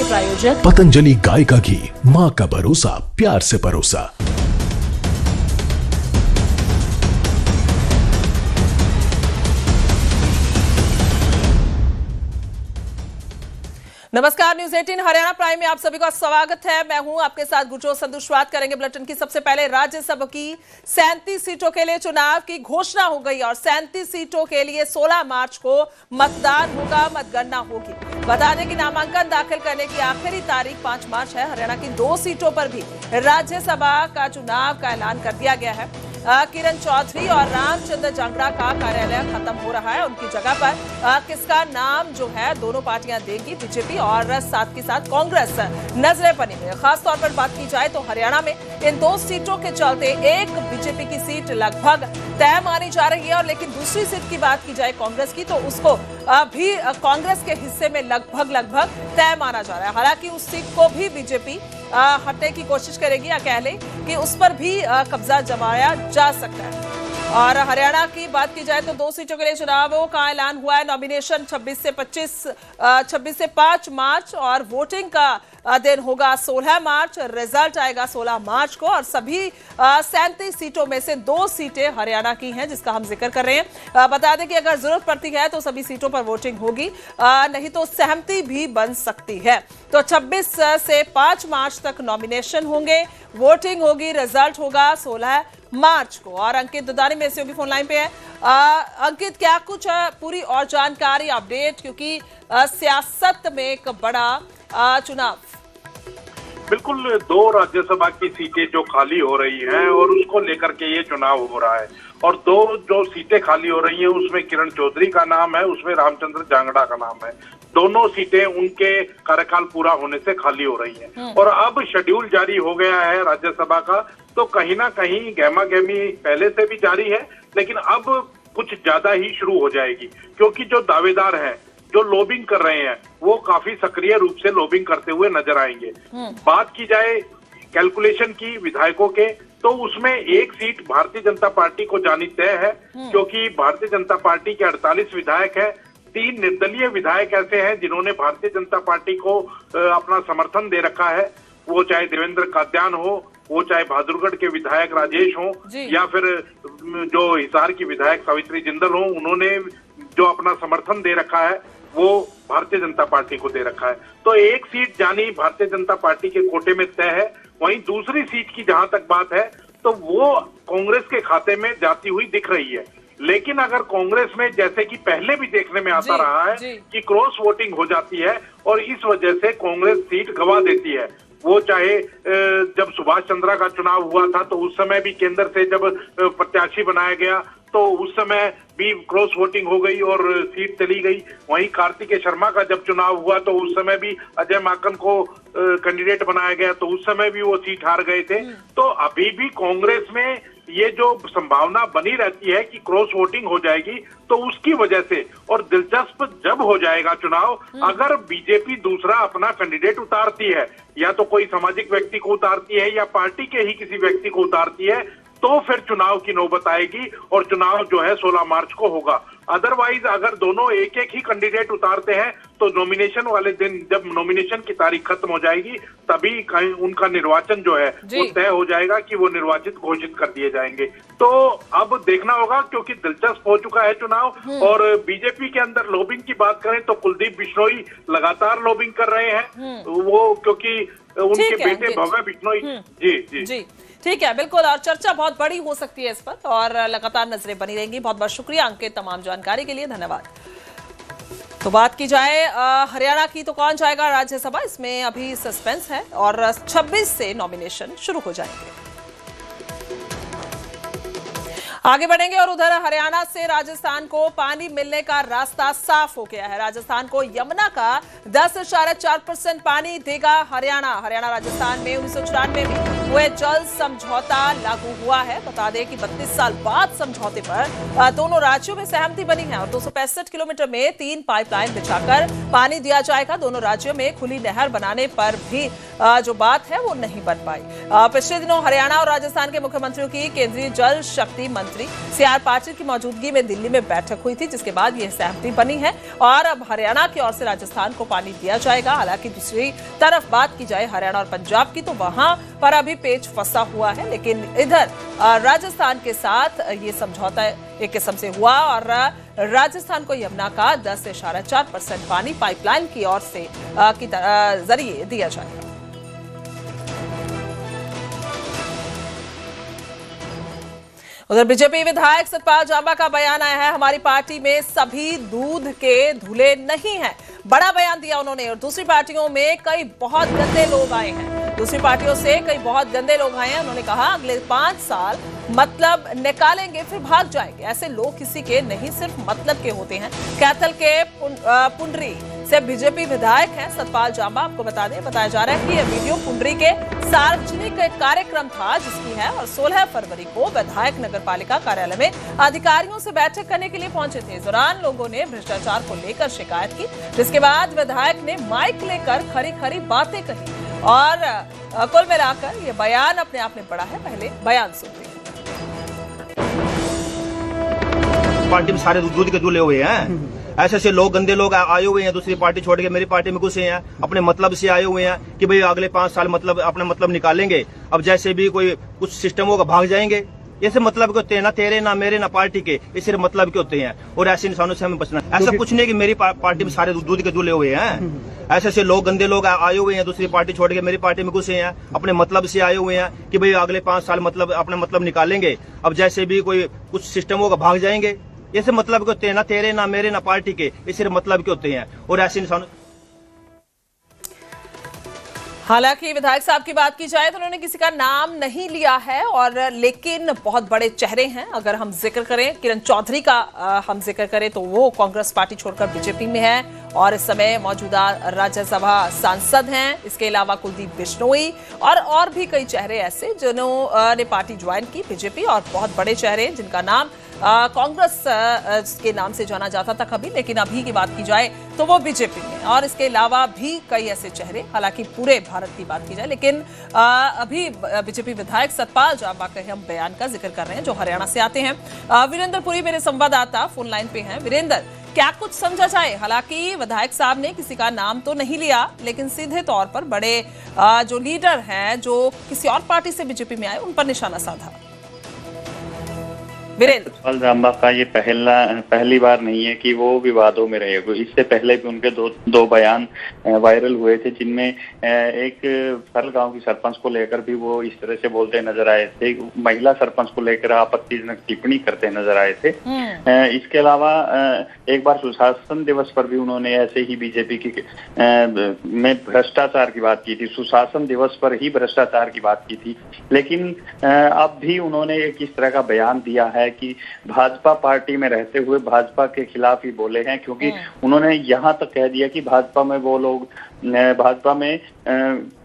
प्रायोजक पतंजलि गाय का घी, माँ का भरोसा, प्यार से परोसा। नमस्कार, न्यूज 18 हरियाणा प्राइम में आप सभी का स्वागत है। मैं हूं आपके साथ गुरजोत संधू। शुरुआत करेंगे बुलेटिन की। सबसे पहले राज्यसभा की 37 सीटों के लिए चुनाव की घोषणा हो गई और 37 सीटों के लिए 16 मार्च को मतदान होगा, मतगणना होगी। बता दें कि नामांकन दाखिल करने की आखिरी तारीख 5 मार्च है। हरियाणा की 2 सीटों पर भी राज्यसभा का चुनाव का ऐलान कर दिया गया है। किरण चौधरी और रामचंद्र जांगड़ा का कार्यालय खत्म हो रहा है। उनकी जगह पर किसका नाम जो है दोनों पार्टियां देंगी, बीजेपी और साथ के साथ कांग्रेस, नजरें बनी हुई है। खास तौर पर बात की जाए तो हरियाणा में इन 2 सीटों के चलते एक बीजेपी की सीट लगभग तय मानी जा रही है और लेकिन दूसरी सीट की बात की जाए कांग्रेस की तो उसको भी कांग्रेस के हिस्से में लगभग तय माना जा रहा है। हालांकि उस सीट को भी बीजेपी हटने की कोशिश करेगी या कह ले कि उस पर भी कब्जा जमाया जा सकता है। और हरियाणा की बात की जाए तो 2 सीटों के लिए चुनावों का ऐलान हुआ है। नॉमिनेशन 26 से 5 मार्च और वोटिंग का दिन होगा 16 मार्च। रिजल्ट आएगा 16 मार्च को और सभी 37 सीटों में से 2 सीटें हरियाणा की हैं जिसका हम जिक्र कर रहे हैं। बता दें कि अगर जरूरत पड़ती है तो सभी सीटों पर वोटिंग होगी, नहीं तो सहमति भी बन सकती है। तो 26 से 5 मार्च तक नॉमिनेशन होंगे, वोटिंग होगी, रिजल्ट होगा 16 मार्च को। और अंकित दुदानी में से फोन लाइन पे है। अंकित, क्या कुछ पूरी और जानकारी, अपडेट, क्योंकि सियासत में एक बड़ा चुनाव। बिल्कुल, 2 राज्यसभा की सीटें जो खाली हो रही हैं और उसको लेकर के ये चुनाव हो रहा है और 2 जो सीटें खाली हो रही हैं उसमें किरण चौधरी का नाम है, उसमें रामचंद्र जांगड़ा का नाम है। दोनों सीटें उनके कार्यकाल पूरा होने से खाली हो रही हैं और अब शेड्यूल जारी हो गया है राज्यसभा का, तो कहीं ना कहीं गहमा गहमी पहले से भी जारी है लेकिन अब कुछ ज्यादा ही शुरू हो जाएगी क्योंकि जो दावेदार हैं, जो लॉबिंग कर रहे हैं, वो काफी सक्रिय रूप से लॉबिंग करते हुए नजर आएंगे। बात की जाए कैलकुलेशन की विधायकों के तो उसमें एक सीट भारतीय जनता पार्टी को जानी तय है क्योंकि भारतीय जनता पार्टी के 48 विधायक है। 3 निर्दलीय विधायक ऐसे हैं जिन्होंने भारतीय जनता पार्टी को अपना समर्थन दे रखा है, वो चाहे देवेंद्र कात्यान हो, वो चाहे बहादुरगढ़ के विधायक राजेश हो या फिर जो हिसार की विधायक सावित्री जिंदल हो, उन्होंने जो अपना समर्थन दे रखा है वो भारतीय जनता पार्टी को दे रखा है। तो एक सीट जानी भारतीय जनता पार्टी के कोटे में तय है। वहीं दूसरी सीट की जहां तक बात है तो वो कांग्रेस के खाते में जाती हुई दिख रही है। लेकिन अगर कांग्रेस में जैसे कि पहले भी देखने में आता रहा है कि क्रॉस वोटिंग हो जाती है और इस वजह से कांग्रेस सीट गंवा देती है, वो चाहे जब सुभाष चंद्रा का चुनाव हुआ था तो उस समय भी केंद्र से जब प्रत्याशी बनाया गया तो उस समय भी क्रॉस वोटिंग हो गई और सीट चली गई। वहीं कार्तिकेय शर्मा का जब चुनाव हुआ तो उस समय भी अजय माकन को कैंडिडेट बनाया गया तो उस समय भी वो सीट हार गए थे। तो अभी भी कांग्रेस में ये जो संभावना बनी रहती है कि क्रॉस वोटिंग हो जाएगी तो उसकी वजह से, और दिलचस्प जब हो जाएगा चुनाव, अगर बीजेपी दूसरा अपना कैंडिडेट उतारती है या तो कोई सामाजिक व्यक्ति को उतारती है या पार्टी के ही किसी व्यक्ति को उतारती है तो फिर चुनाव की नौबत आएगी और चुनाव जो है 16 मार्च को होगा। अदरवाइज अगर दोनों एक ही कैंडिडेट उतारते हैं तो नॉमिनेशन वाले दिन जब नॉमिनेशन की तारीख खत्म हो जाएगी तभी उनका निर्वाचन जो है वो तय हो जाएगा कि वो निर्वाचित घोषित कर दिए जाएंगे। तो अब देखना होगा क्योंकि दिलचस्प हो चुका है चुनाव। और बीजेपी के अंदर लॉबिंग की बात करें तो कुलदीप बिश्नोई लगातार लॉबिंग कर रहे हैं, वो क्योंकि उनके बेटे भव्य बिश्नोई। जी ठीक है, बिल्कुल। और चर्चा बहुत बड़ी हो सकती है इस पर और लगातार नजरें बनी रहेंगी। बहुत बहुत शुक्रिया अंकित, तमाम जानकारी के लिए धन्यवाद। तो बात की जाए हरियाणा की तो कौन जाएगा राज्यसभा, इसमें अभी सस्पेंस है और 26 से नॉमिनेशन शुरू हो जाएंगे। आगे बढ़ेंगे और उधर हरियाणा से राजस्थान को पानी मिलने का रास्ता साफ हो गया है। राजस्थान को यमुना का 10.4% पानी देगा हरियाणा। राजस्थान में 1994 में हुए जल समझौता लागू हुआ है। बता दें कि 32 साल बाद समझौते पर दोनों राज्यों में सहमति बनी है और 265 किलोमीटर में 3 पाइपलाइन बिछाकर पानी दिया जाएगा। दोनों राज्यों में खुली नहर बनाने पर भी जो बात है वो नहीं बन पाई। पिछले दिनों हरियाणा और राजस्थान के मुख्यमंत्रियों की केंद्रीय जल शक्ति मंत्री CR पाटिल की मौजूदगी में दिल्ली में बैठक हुई थी, जिसके बाद यह सहमति बनी है और अब हरियाणा की ओर से राजस्थान को पानी दिया जाएगा। हालांकि दूसरी तरफ बात की जाए हरियाणा और पंजाब की, तो वहां पर अभी पेच फंसा हुआ है, लेकिन इधर राजस्थान के साथ ये समझौता एक किस्म से हुआ और राजस्थान को यमुना का 10.4% पानी पाइपलाइन की ओर से जरिए दिया जाएगा। उधर बीजेपी विधायक सतपाल जांबा का बयान आया है, हमारी पार्टी में सभी दूध के धुले नहीं हैं। बड़ा बयान दिया उन्होंने और दूसरी पार्टियों में कई बहुत गंदे लोग आए हैं। दूसरी पार्टियों से कई बहुत गंदे लोग आए हैं। उन्होंने कहा अगले 5 साल मतलब निकालेंगे फिर भाग जाएंगे। ऐसे लोग किसी के नहीं, सिर्फ मतलब के होते हैं। कैथल के पुंडरी से बीजेपी विधायक हैं सतपाल जांबा। आपको बताया जा रहा है कि यह वीडियो पुंडरी के सार्वजनिक कार्यक्रम था, जिसकी है और 16 फरवरी को विधायक नगर पालिका कार्यालय में अधिकारियों से बैठक करने के लिए पहुंचे थे। इस दौरान लोगों ने भ्रष्टाचार को लेकर शिकायत की, जिसके बाद विधायक ने माइक लेकर खरी खरी बातें कही और कुल मिलाकर यह बयान अपने आप में बड़ा है। पहले बयान सुनते हैं। पार्टी में सारे दूध के दूल्हे हुए हैं। ऐसे लोग, गंदे लोग आए हुए हैं, दूसरी पार्टी छोड़ के मेरी पार्टी में घुसे हैं, अपने मतलब से आए हुए हैं कि भाई अगले 5 साल मतलब अपना मतलब निकालेंगे। अब जैसे भी कोई कुछ सिस्टम होगा भाग जाएंगे। ऐसे मतलब के होते हैं, ना तेरे ना मेरे ना पार्टी के, ये सिर्फ मतलब के होते हैं और ऐसे इंसानों से हमें बचना। ऐसा कुछ नहीं कि मेरी पार्टी में सारे दूध के दूल्हे हुए हैं। ऐसे लोग, गंदे लोग आए हुए हैं, दूसरी पार्टी छोड़ के मेरी पार्टी में घुसे हैं, अपने मतलब से आए हुए हैं कि भाई अगले 5 साल मतलब अपना मतलब निकालेंगे। अब जैसे भी कोई कुछ सिस्टम होगा भाग जाएंगे। ऐसे मतलब के होते हैं, ना तेरे ना मेरे ना पार्टी के, ये सिर्फ मतलब के होते हैं और ऐसे इंसान। हालांकि विधायक साहब की बात की जाए तो उन्होंने किसी का नाम नहीं लिया है और लेकिन बहुत बड़े चेहरे हैं। अगर हम जिक्र करें किरण चौधरी का हम जिक्र करें तो वो कांग्रेस पार्टी छोड़कर बीजेपी में है और इस समय मौजूदा राज्यसभा सांसद हैं। इसके अलावा कुलदीप बिश्नोई और भी कई चेहरे ऐसे जिन्होंने पार्टी ज्वाइन की बीजेपी और बहुत बड़े चेहरे जिनका नाम कांग्रेस के नाम से जाना जाता था कभी, लेकिन अभी की बात की जाए तो वो बीजेपी में और इसके अलावा भी कई ऐसे चेहरे, हालांकि पूरे भारत की बात की जाए लेकिन अभी बीजेपी विधायक सतपाल जांबा के हम बयान का जिक्र कर रहे हैं जो हरियाणा से आते हैं। वीरेंद्र पुरी मेरे संवाददाता फोन लाइन पे हैं। वीरेंद्र, क्या कुछ समझा जाए? हालांकि विधायक साहब ने किसी का नाम तो नहीं लिया लेकिन सीधे तौर पर बड़े जो लीडर हैं जो किसी और पार्टी से बीजेपी में आए उन पर निशाना साधा। सतपाल जांबा का ये पहली बार नहीं है कि वो विवादों में रहे। इससे पहले भी उनके दो बयान वायरल हुए थे, जिनमें एक फरल गांव की सरपंच को लेकर भी वो इस तरह से बोलते नजर आए थे। महिला सरपंच को लेकर आपत्तिजनक टिप्पणी करते नजर आए थे। इसके अलावा एक बार सुशासन दिवस पर भी उन्होंने ऐसे ही बीजेपी की में भ्रष्टाचार की बात की थी। सुशासन दिवस पर ही भ्रष्टाचार की बात की थी, लेकिन अब भी उन्होंने एक इस तरह का बयान दिया है कि भाजपा पार्टी में रहते हुए भाजपा के खिलाफ ही बोले हैं, क्योंकि उन्होंने यहाँ तक कह दिया कि भाजपा में वो लोग, भाजपा में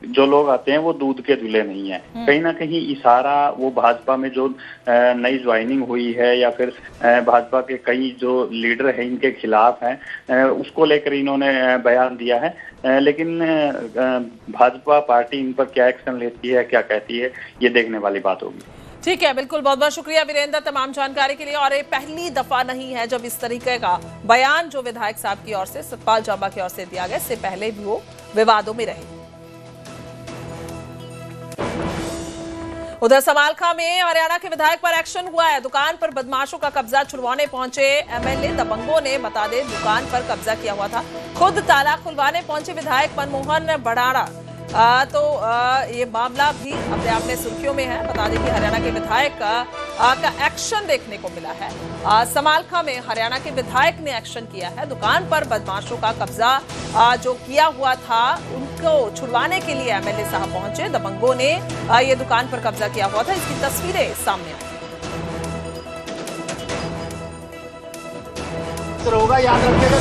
जो लोग आते हैं वो दूध के धुले नहीं है। कहीं ना कहीं इशारा वो भाजपा में जो नई ज्वाइनिंग हुई है या फिर भाजपा के कई जो लीडर हैं इनके खिलाफ हैं, उसको लेकर इन्होंने बयान दिया है। लेकिन भाजपा पार्टी इन पर क्या एक्शन लेती है, क्या कहती है, ये देखने वाली बात होगी। ठीक है, बिल्कुल। बहुत बहुत शुक्रिया वीरेंद्र तमाम जानकारी के लिए। और ये पहली दफा नहीं है जब इस तरीके का बयान जो विधायक साहब की ओर से, सतपाल जांबा की ओर से दिया गया। इससे पहले भी वो विवादों में रहे। उधर समालखा में हरियाणा के विधायक पर एक्शन हुआ है। दुकान पर बदमाशों का कब्जा छुड़वाने पहुंचे एमएलए दबंगों ने, बता दें, दुकान पर कब्जा किया हुआ था। खुद ताला खुलवाने पहुंचे विधायक मनमोहन बड़ाड़ा। तो ये मामला भी अपने आप में सुर्खियों में है। बता दें कि हरियाणा के विधायक का एक्शन देखने को मिला है। समालखा में हरियाणा के विधायक ने एक्शन किया है। दुकान पर बदमाशों का कब्जा जो किया हुआ था उनको छुड़वाने के लिए एमएलए साहब पहुंचे। दबंगों ने ये दुकान पर कब्जा किया हुआ था। इसकी तस्वीरें सामने आई। होगा, याद रखिएगा।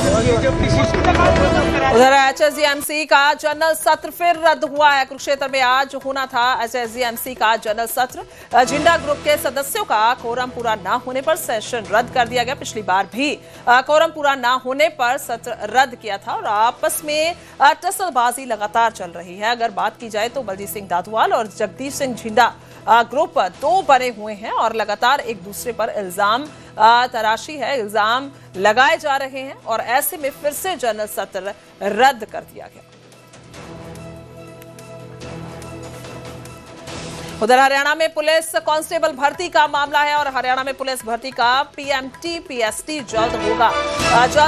उधर HSDMC का जनरल सत्र फिर रद्द हुआ है। कुरुक्षेत्र में आज होना था HSDMC का जनरल सत्र। झिंडा ग्रुप के सदस्यों का कोरम पूरा ना होने पर सेशन रद्द कर दिया गया। पिछली बार भी कोरम पूरा ना होने पर सत्र रद्द किया था और आपस में टसलबाजी लगातार चल रही है। अगर बात की जाए तो बलजीत सिंह दादुआल और जगदीश सिंह झिंडा ग्रुप दो बने हुए हैं और लगातार एक दूसरे पर इल्जाम तराशी है, इल्जाम लगाए जा रहे हैं और ऐसे में फिर से जनरल सत्र रद्द कर दिया गया। उधर हरियाणा में पुलिस कांस्टेबल भर्ती का मामला है और हरियाणा में पुलिस भर्ती का PMT PST जल्द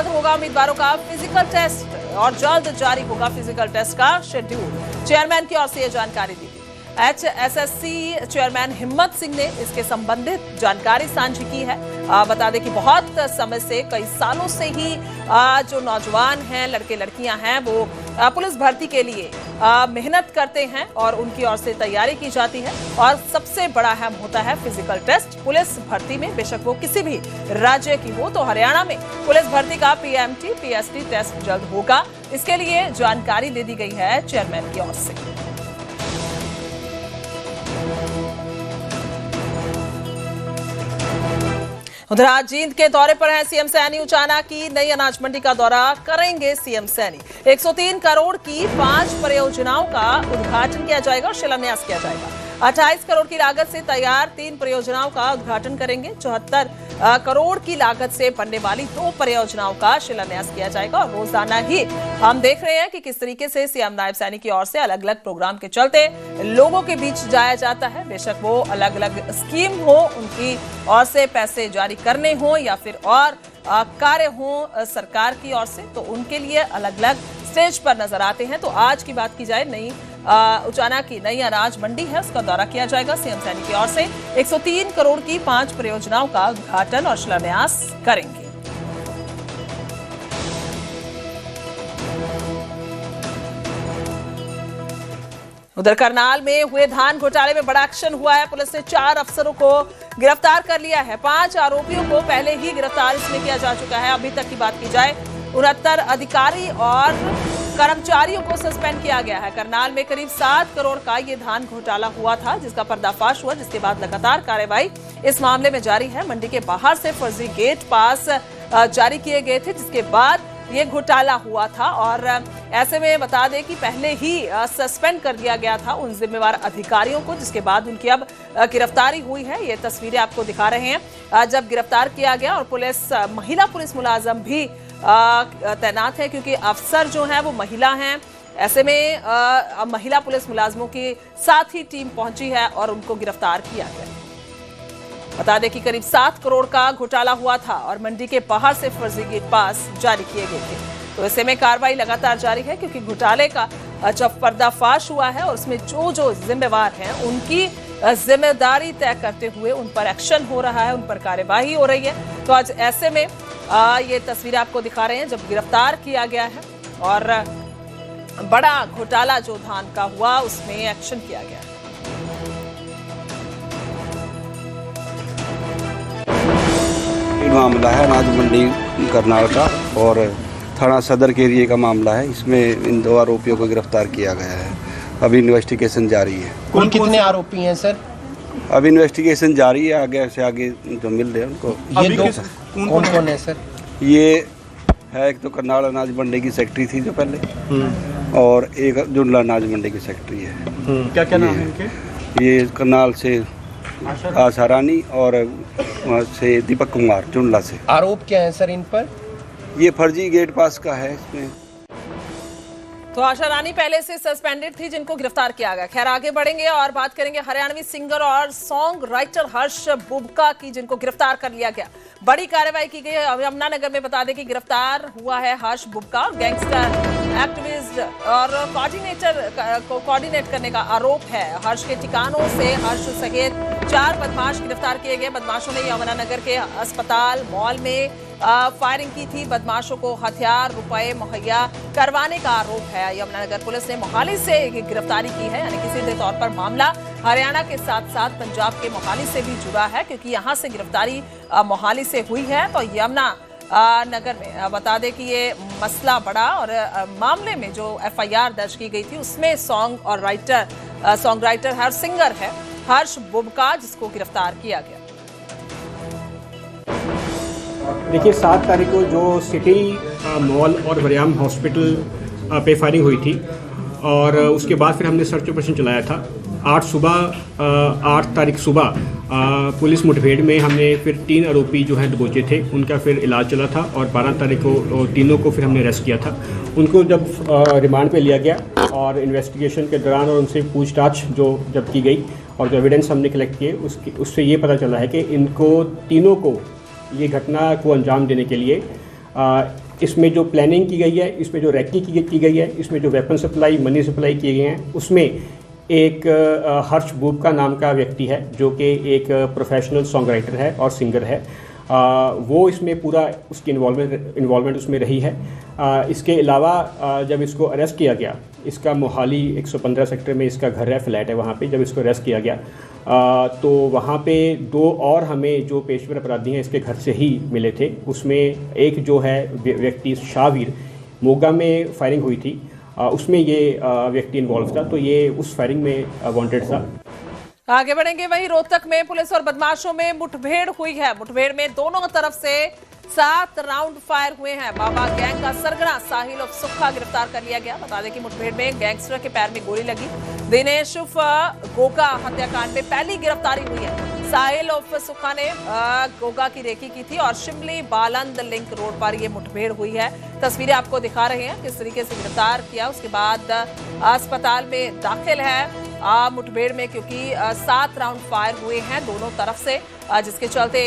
होगा उम्मीदवारों का फिजिकल टेस्ट और जल्द जारी होगा फिजिकल टेस्ट का शेड्यूल। चेयरमैन की ओर से यह जानकारी दी गई। HSSC चेयरमैन हिम्मत सिंह ने इसके संबंधित जानकारी साझी की है। बता दें कि बहुत समय से, कई सालों से ही जो नौजवान हैं, लड़के लड़कियां हैं, वो पुलिस भर्ती के लिए मेहनत करते हैं और उनकी ओर से तैयारी की जाती है और सबसे बड़ा अहम होता है फिजिकल टेस्ट पुलिस भर्ती में, बेशक वो किसी भी राज्य की हो। तो हरियाणा में पुलिस भर्ती का PMT PST टेस्ट जल्द होगा, इसके लिए जानकारी दे दी गई है चेयरमैन की ओर से। उधर आज जींद के दौरे पर है सीएम सैनी। उचाना की नई अनाज मंडी का दौरा करेंगे सीएम सैनी। 103 करोड़ की 5 परियोजनाओं का उद्घाटन किया जाएगा और शिलान्यास किया जाएगा। 28 करोड़ की लागत से तैयार 3 परियोजनाओं का उद्घाटन करेंगे। 74 करोड़ की लागत से बनने वाली 2 परियोजनाओं का शिलान्यास किया जाएगा। और रोजाना ही हम देख रहे हैं कि किस तरीके से सीएम नायब सैनी की ओर से अलग अलग प्रोग्राम के चलते लोगों के बीच जाया जाता है। बेशक वो अलग अलग स्कीम हो, उनकी ओर से पैसे जारी करने हो या फिर और कार्य हो सरकार की ओर से, तो उनके लिए अलग अलग स्टेज पर नजर आते हैं। तो आज की बात की जाए, नई उचाना की नई अनाज मंडी है, उसका दौरा किया जाएगा सीएम सैनी की ओर से। 103 करोड़ की 5 परियोजनाओं का उद्घाटन और शिलान्यास करेंगे। उधर करनाल में हुए धान घोटाले में बड़ा एक्शन हुआ है। पुलिस ने 4 अफसरों को गिरफ्तार कर लिया है। 5 आरोपियों को पहले ही गिरफ्तार इसमें किया जा चुका है। अभी तक की बात की जाए, 69 अधिकारी और कर्मचारियों को सस्पेंड किया गया है। करनाल में करीब 7 करोड़ का ये धान घोटाला हुआ था, जिसका पर्दाफाश हुआ, जिसके बाद लगातार कार्रवाई इस मामले में जारी है। मंडी के बाहर से फर्जी गेट पास जारी किए गए थे, जिसके बाद ये घोटाला हुआ था। और ऐसे में बता दें कि पहले ही सस्पेंड कर दिया गया था उन जिम्मेवार अधिकारियों को, जिसके बाद उनकी अब गिरफ्तारी हुई है। ये तस्वीरें आपको दिखा रहे हैं जब गिरफ्तार किया गया। और महिला पुलिस मुलाजम भी तैनात है, क्योंकि अफसर जो है वो महिला हैं। ऐसे में महिला पुलिस मुलाजमों के साथ ही टीम पहुंची है और उनको गिरफ्तार किया गया। बता दें कि करीब 7 करोड़ का घोटाला हुआ था और मंडी के बाहर से फर्जी गेट पास जारी किए गए थे। तो ऐसे में कार्रवाई लगातार जारी है, क्योंकि घोटाले का जब पर्दाफाश हुआ है और उसमें जो जिम्मेवार हैं उनकी जिम्मेदारी तय करते हुए उन पर एक्शन हो रहा है, उन पर कार्यवाही हो रही है। तो आज ऐसे में ये तस्वीरें आपको दिखा रहे हैं जब गिरफ्तार किया गया है और बड़ा घोटाला जो धान का हुआ उसमें एक्शन किया गया है। मामला है अनाज मंडी करनाल का और थाना सदर के एरिया का मामला है। इसमें इन 2 आरोपियों को गिरफ्तार किया गया है। अभी इन्वेस्टिगेशन जारी है। कुल कितने आरोपी हैं सर? अभी इन्वेस्टिगेशन जारी है, आगे से आगे जो मिल रहे हैं उनको। ये 2 कौन है सर? ये है एक तो करनाल अनाज मंडी की सेक्रेटरी थी जो पहले, और एक जुंडला अनाज मंडी की सेक्रेटरी है। क्या नाम है इनके? ये करनाल से आशा रानी और से दीपक कुमार जुंडला से। आरोप क्या है सर इन पर? ये फर्जी गेट पास का है इसमें। तो आशा रानी पहले से सस्पेंडेड थी, जिनको गिरफ्तार किया गया। खैर आगे बढ़ेंगे और बात करेंगे हरियाणवी सिंगर और सॉन्ग राइटर हर्ष बुबका की, जिनको गिरफ्तार कर लिया गया। बड़ी कार्रवाई की गई है यमुनानगर में। बता दें कि गिरफ्तार हुआ है हर्ष बुबका। गैंगस्टर एक्टिविस्ट और कोऑर्डिनेट करने का आरोप है। हर्ष के ठिकानों से हर्ष सहित 4 बदमाश गिरफ्तार किए गए। बदमाशों ने यमुनानगर के अस्पताल मॉल में फायरिंग की थी। बदमाशों को हथियार रुपए मुहैया करवाने का आरोप है। यमुनानगर पुलिस ने मोहाली से गिरफ्तारी की है, यानी कि सीधे तौर पर मामला हरियाणा के साथ साथ पंजाब के मोहाली से भी जुड़ा है, क्योंकि यहां से गिरफ्तारी मोहाली से हुई है। तो नगर में। बता दें कि ये मसला बड़ा और मामले में जो FIR दर्ज की गई थी उसमें सॉन्ग राइटर हर सिंगर है हर्ष बुबका, जिसको गिरफ्तार किया गया। देखिए 7 तारीख को जो सिटी मॉल और वरियाम हॉस्पिटल पे फायरिंग हुई थी और उसके बाद फिर हमने सर्च ऑपरेशन चलाया था। 8 तारीख सुबह पुलिस मुठभेड़ में हमने फिर 3 आरोपी जो हैं दबोचे थे, उनका फिर इलाज चला था और 12 तारीख को तीनों को फिर हमने अरेस्ट किया था। उनको जब रिमांड पे लिया गया और इन्वेस्टिगेशन के दौरान और उनसे पूछताछ जब की गई और जो एविडेंस हमने कलेक्ट किए उससे ये पता चला है कि इनको तीनों को ये घटना को अंजाम देने के लिए इसमें जो प्लानिंग की गई है, इसमें जो रैकी की गई है, इसमें जो वेपन सप्लाई, मनी सप्लाई किए गए हैं, उसमें एक हर्ष बुबका नाम का व्यक्ति है जो कि एक प्रोफेशनल सॉन्ग राइटर है और सिंगर है। वो इसमें पूरा उसकी इन्वॉल्वमेंट उसमें रही है। इसके अलावा जब इसको अरेस्ट किया गया, इसका मोहाली 115 सेक्टर में इसका घर है, फ्लैट है, वहाँ पे जब इसको अरेस्ट किया गया तो वहाँ पे 2 और हमें जो पेशेवर अपराधी हैं इसके घर से ही मिले थे। उसमें एक जो है व्यक्ति शाहवीर, मोगा में फायरिंग हुई थी, उसमें ये व्यक्ति इन्वॉल्व था, तो ये उस फायरिंग में वांटेड था। आगे बढ़ेंगे। वहीं रोहतक में पुलिस और बदमाशों में मुठभेड़ हुई है। मुठभेड़ में दोनों तरफ से 7 राउंड फायर हुए हैं। बाबा गैंग का सरगना साहिल उर्फ सुक्खा गिरफ्तार कर लिया गया। बता दें कि मुठभेड़ में गैंगस्टर के पैर में गोली लगी। दिनेश उर्फ गोगा हत्याकांड में पहली गिरफ्तारी हुई है। साहिल उर्फ सुक्खा ने गोगा की रेकी की थी और शिमली बालंद लिंक रोड पर यह मुठभेड़ हुई है। तस्वीरें आपको दिखा रहे हैं किस तरीके से गिरफ्तार किया, उसके बाद अस्पताल में दाखिल है मुठभेड़ में, क्योंकि 7 राउंड फायर हुए हैं दोनों तरफ से, जिसके चलते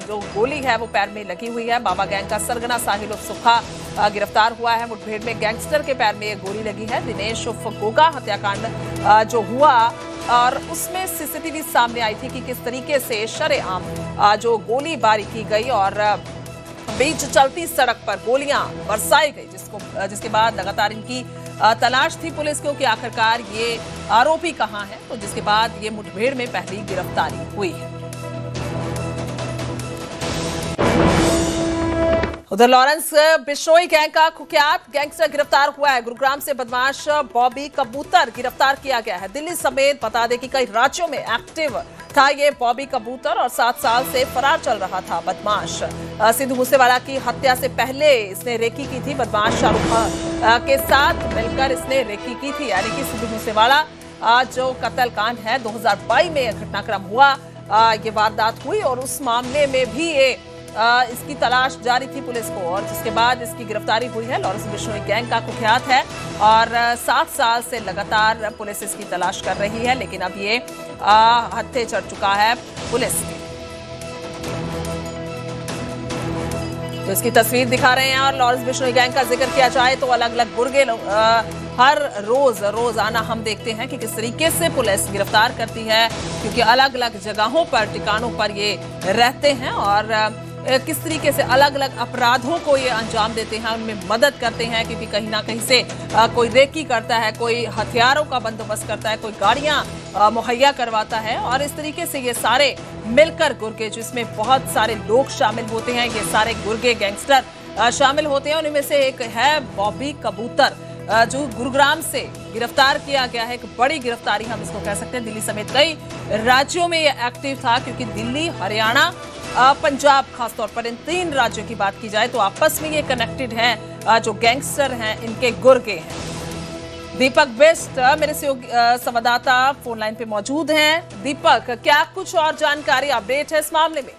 जो गोली है वो पैर में लगी हुई है। बाबा गैंग का सरगना साहिल उर्फ सुक्खा गिरफ्तार हुआ है। मुठभेड़ में गैंगस्टर के पैर में गोली लगी है। दिनेश उर्फ गोगा हत्याकांड जो हुआ और उसमें सीसीटीवी सामने आई थी कि किस तरीके से शरेआम जो गोलीबारी की गई और बीच चलती सड़क पर गोलियां बरसाई गई, जिसके बाद लगातार इनकी तलाश थी पुलिस को कि आखिरकार ये आरोपी कहां है, तो जिसके बाद ये मुठभेड़ में पहली गिरफ्तारी हुई है। उधर लॉरेंस बिश्नोई गैंग का कुख्यात गैंगस्टर गिरफ्तार हुआ है। गुरुग्राम से बदमाश बॉबी कबूतर गिरफ्तार किया गया है। दिल्ली समेत बता दें कि कई राज्यों में एक्टिव था ये बॉबी कबूतर और 7 साल से फरार चल रहा था बदमाश। सिद्धू मूसेवाला की हत्या से पहले इसने रेकी की थी। बदमाश शाहरुख के साथ मिलकर इसने रेकी की थी, यानी कि सिद्धू मूसेवाला जो कत्ल कांड है 2022 में घटनाक्रम हुआ, ये वारदात हुई और उस मामले में भी ये इसकी तलाश जारी थी पुलिस को और जिसके बाद इसकी गिरफ्तारी हुई है। लॉरेंस बिश्नोई गैंग का कुख्यात है और 7 साल से लगातार पुलिस इसकी तलाश कर रही है, लेकिन अब ये हत्थे चढ़ चुका है पुलिस की। तो इसकी तस्वीर दिखा रहे हैं और लॉरेंस बिश्नोई गैंग का जिक्र किया जाए तो अलग अलग गुर्गे हर रोजाना हम देखते हैं कि किस तरीके से पुलिस गिरफ्तार करती है, क्योंकि अलग अलग जगहों पर ठिकानों पर ये रहते हैं और किस तरीके से अलग अलग अपराधों को ये अंजाम देते हैं, उनमें मदद करते हैं, क्योंकि कहीं ना कहीं से कोई रेकी करता है, कोई हथियारों का बंदोबस्त करता है, कोई गाड़ियां मुहैया करवाता है और इस तरीके से ये सारे मिलकर गुर्गे, जिसमें बहुत सारे लोग शामिल होते हैं, ये सारे गुर्गे गैंगस्टर शामिल होते हैं। उनमें से एक है बॉबी कबूतर जो गुरुग्राम से गिरफ्तार किया गया है। एक बड़ी गिरफ्तारी हम इसको कह सकते हैं। दिल्ली समेत कई राज्यों में यह एक्टिव था, क्योंकि दिल्ली, हरियाणा, पंजाब खासतौर पर इन 3 राज्यों की बात की जाए तो आपस में ये कनेक्टेड हैं। जो गैंगस्टर हैं इनके गुर्गे हैं। दीपक बिष्ट मेरे संवाददाता फोन लाइन पे मौजूद हैं। दीपक, क्या कुछ और जानकारी अपडेट है इस मामले में?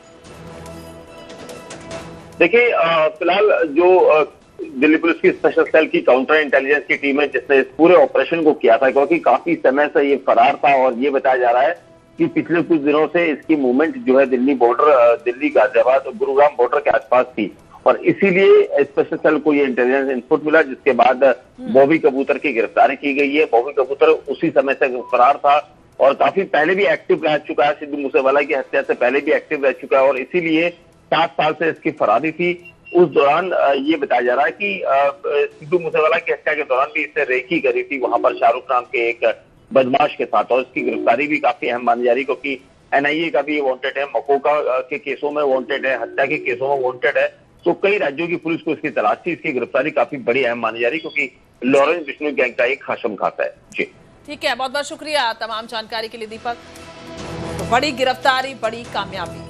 देखिए, फिलहाल जो दिल्ली पुलिस की स्पेशल सेल की काउंटर इंटेलिजेंस की टीम है जिसने इस पूरे ऑपरेशन को किया था, क्योंकि काफी समय से ये फरार था और ये बताया जा रहा है कि पिछले कुछ दिनों से इसकी मूवमेंट जो है दिल्ली बॉर्डर, दिल्ली गाजियाबाद और गुरुग्राम बॉर्डर के आसपास थी और इसीलिए स्पेशल सेल को ये इंटेलिजेंस इनपुट मिला, जिसके बाद बॉबी कबूतर की गिरफ्तारी की गई है। बॉबी कबूतर उसी समय से फरार था और काफी पहले भी एक्टिव रह चुका है, सिद्धू मूसेवाला की हत्या से पहले भी एक्टिव रह चुका है और इसीलिए 7 साल से इसकी फरारी थी। उस दौरान ये बताया जा रहा है कि सिद्धू मूसेवाला की हत्या के दौरान भी इसने रेकी करी थी वहां पर शाहरुख नाम के एक बदमाश के साथ और इसकी गिरफ्तारी भी काफी अहम मानी जा रही, क्योंकि NIA का भी वांटेड है, मकोका के केसों में वांटेड है, हत्या के केसों में वांटेड है। तो कई राज्यों की पुलिस को इसकी तलाश थी। इसकी गिरफ्तारी काफी बड़ी अहम मानी जा रही, क्योंकि लॉरेंस बिश्नोई गैंग का एक खासम खाता है। जी ठीक है, बहुत बहुत शुक्रिया तमाम जानकारी के लिए दीपक। तो बड़ी गिरफ्तारी, बड़ी कामयाबी।